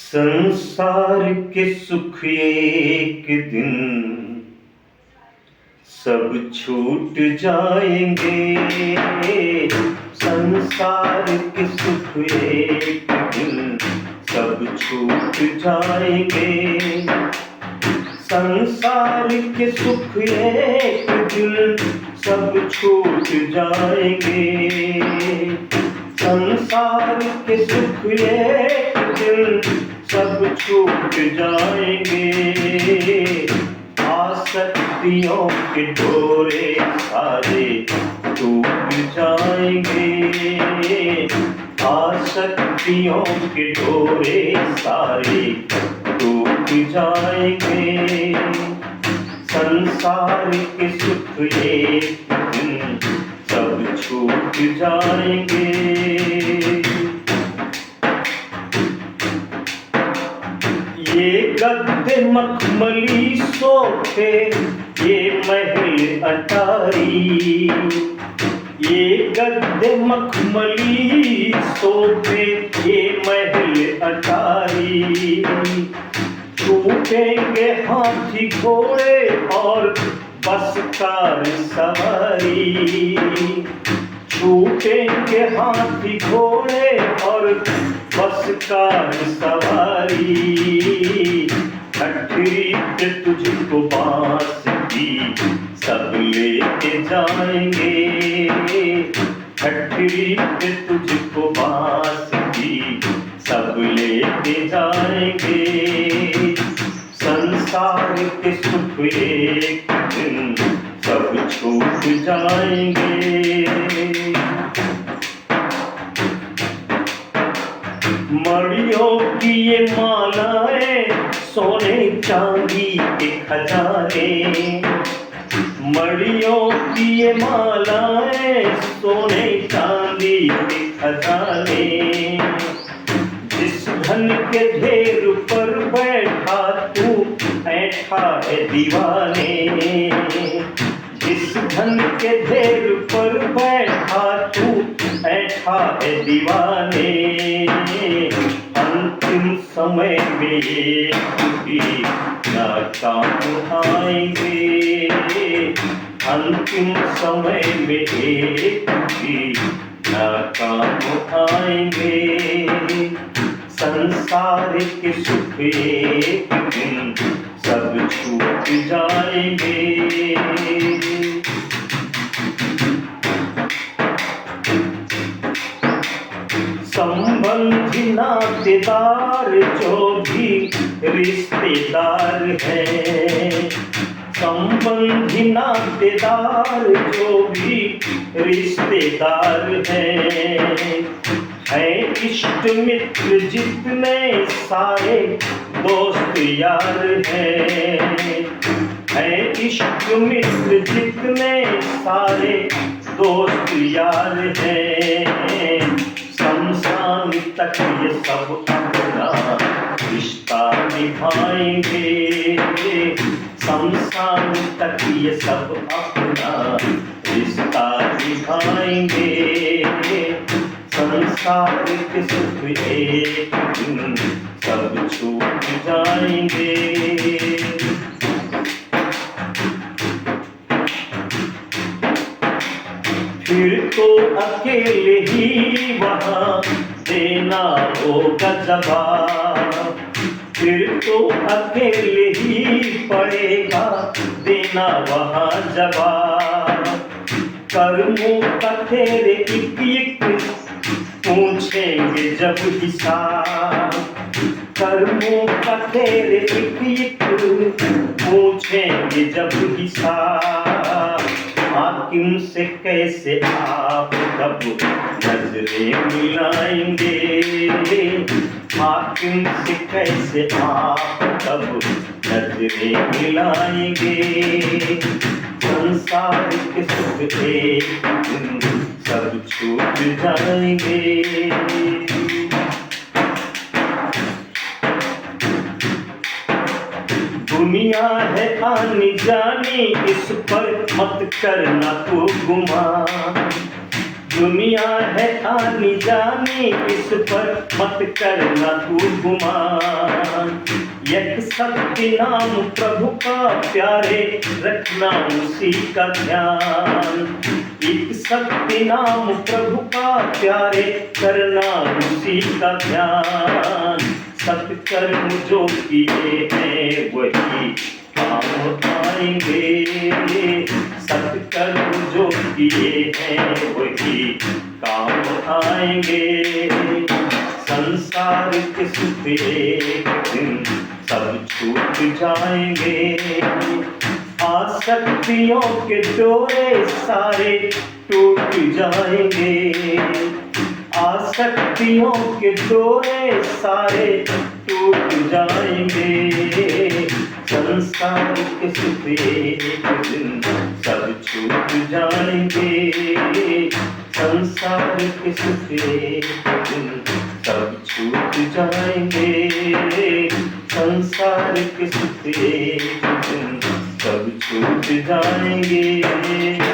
संसार के सुख एक दिन सब छूट जाएंगे। संसार के सुख एक दिन सब छूट जाएंगे। संसार के सुख एक दिन सब छूट जाएंगे। संसार के सुख एक दिन सब छूट जाएंगे। आसक्तियों के डोरे सारे टूट जाएंगे। आसक्तियों के डोरे सारे टूट जाएंगे। संसार के सुख एक दिन सब छूट जाएंगे। ये गद्दे मखमली सोफे, ये महल अटारी। ये गद्दे मखमली सोफे, ये महल अटारी। छूटेंगे हाथी घोड़े और बस कार सवारी। छूटेंगे हाथी घोड़े और बस कार सवारी। छठरी पे तुझको बांसुरी सब लेके जाएंगे। छठरी पे तुझको बांसुरी सब लेके जाएंगे। संसार के सुख एक दिन सब छूट जाएंगे। मड़ियों की ये मालाएं सोने चांदी के खजाने। मड़ियों की ये मालाएं सोने चांदी के खजाने। जिस धन के ढेर पर बैठा तू ऐठा है दीवाने। जिस धन के ढेर पर बैठा तू ऐठा है दीवाने। अंतिम समय में ये भी नाकाम आएंगे। अंतिम समय में ये भी नाकाम आएंगे। संसार के सुख एक दिन सब छूट जाएंगे। संबंधी नातेदार जो भी रिश्तेदार है। संबंधी नातेदार जो भी रिश्तेदार है इष्ट मित्र जितने सारे दोस्त यार है इष्ट मित्र जितने सारे दोस्त यार हैं। शमशान तक ये सब अपना रिश्ता निभाएंगे। शमशान तक ये सब अपना रिश्ता निभाएंगे। संसार के सुख एक दिन सब छूट जाएंगे। फिर तो अकेले ही वहाँ देना होगा जवाब। फिर तो अकेले ही पड़ेगा देना वहाँ जवाब। कर्मों का तेरे एक पूछेंगे जब हिसाब। कर्मों का तेरे एक पूछेंगे जब हिसाब। हाकिम से कैसे आप कब नजरें मिलाएंगे। हाकिम से कैसे आप कब नजरें मिलाएंगे। संसार के सुख एक दिन सब छूट जाएंगे। दुनिया है आनी जानी इस पर मत करना तू गुमान। दुनिया है आनी जानी इस पर मत करना तू गुमान। एक शक्ति नाम प्रभु का प्यारे, रखना उसी का ध्यान। एक शक्ति नाम प्रभु का प्यारे, करना उसी का ध्यान। सत्कर्म जो किए हैं वही काम आएंगे, सत्कर्म जो किए हैं वही काम आएंगे। संसार के सुख एक दिन सब छूट जाएंगे, आसक्तियों के डोरे सारे टूट जाएंगे, आसक्तियों के डोरे सारे टूट जाएंगे। संसार के सुख एक दिन सब छूट जाएंगे, संसार के सुख एक दिन सब छूट जाएंगे, संसार के सुख एक दिन सब छूट जाएंगे।